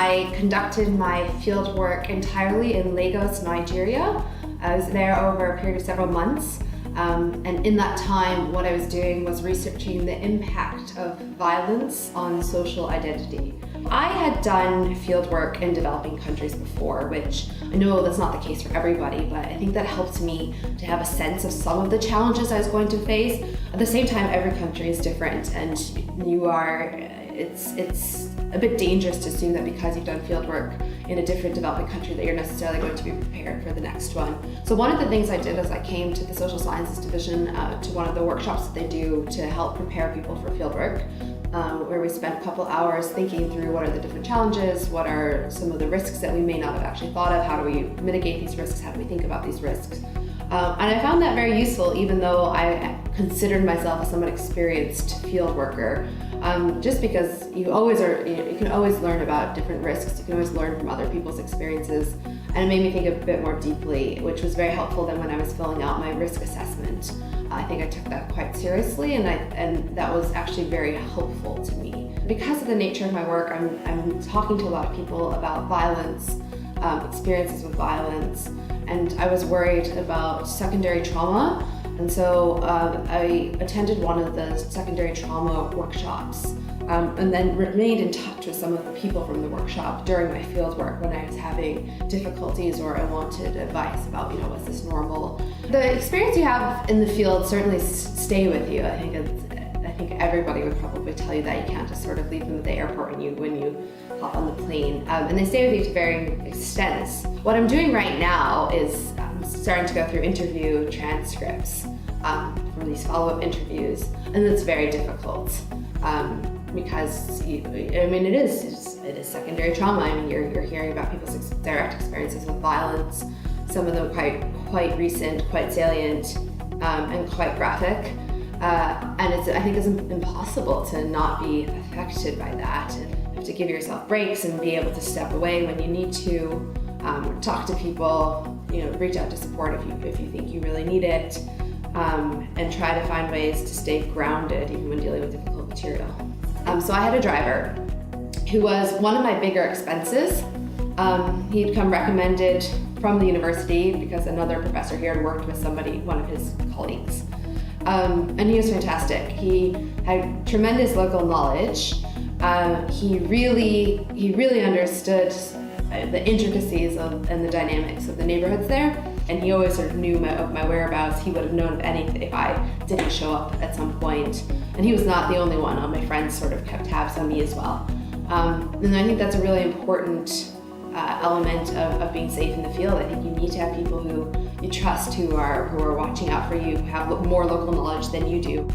I conducted my field work entirely in Lagos, Nigeria. I was there over a period of several months. And in that time, what I was doing was researching the impact of violence on social identity. I had done field work in developing countries before, which I know that's not the case for everybody, but I think that helped me to have a sense of some of the challenges I was going to face. At the same time, every country is different, and it's a bit dangerous to assume that because you've done field work in a different developing country that you're necessarily going to be prepared for the next one. So one of the things I did is I came to the Social Sciences Division to one of the workshops that they do to help prepare people for field work, where we spent a couple hours thinking through what are the different challenges, what are some of the risks that we may not have actually thought of, how do we mitigate these risks, how do we think about these risks. And I found that very useful, even though I considered myself a somewhat experienced field worker, just because you can always learn about different risks, you can always learn from other people's experiences, and it made me think a bit more deeply, which was very helpful then when I was filling out my risk assessment. I think I took that quite seriously, and that was actually very helpful to me. Because of the nature of my work, I'm talking to a lot of people about violence, experiences with violence, and I was worried about secondary trauma, and so I attended one of the secondary trauma workshops, and then remained in touch with some of the people from the workshop during my field work when I was having difficulties or I wanted advice about, was this normal? The experience you have in the field certainly stay with you. I think everybody would probably tell you that you can't just sort of leave them at the airport when you hop on the plane, and they stay with you to varying extents. What I'm doing right now is starting to go through interview transcripts from these follow-up interviews, and it's very difficult because it is secondary trauma. I mean, you're hearing about people's direct experiences with violence, some of them quite recent, quite salient, and quite graphic. And I think it's impossible to not be affected by that. And you have to give yourself breaks and be able to step away when you need to, talk to people, reach out to support if you think you really need it, and try to find ways to stay grounded even when dealing with difficult material. So I had a driver who was one of my bigger expenses. He'd come recommended from the university because another professor here had worked with one of his colleagues. And he was fantastic. He had tremendous local knowledge. He really understood the intricacies and the dynamics of the neighborhoods there. And he always sort of knew of my whereabouts. He would have known of anything if I didn't show up at some point. And he was not the only one. All my friends sort of kept tabs on me as well. And I think that's a really important element of being safe in the field. I think you need to have people who you trust, who are watching out for you, who have more local knowledge than you do.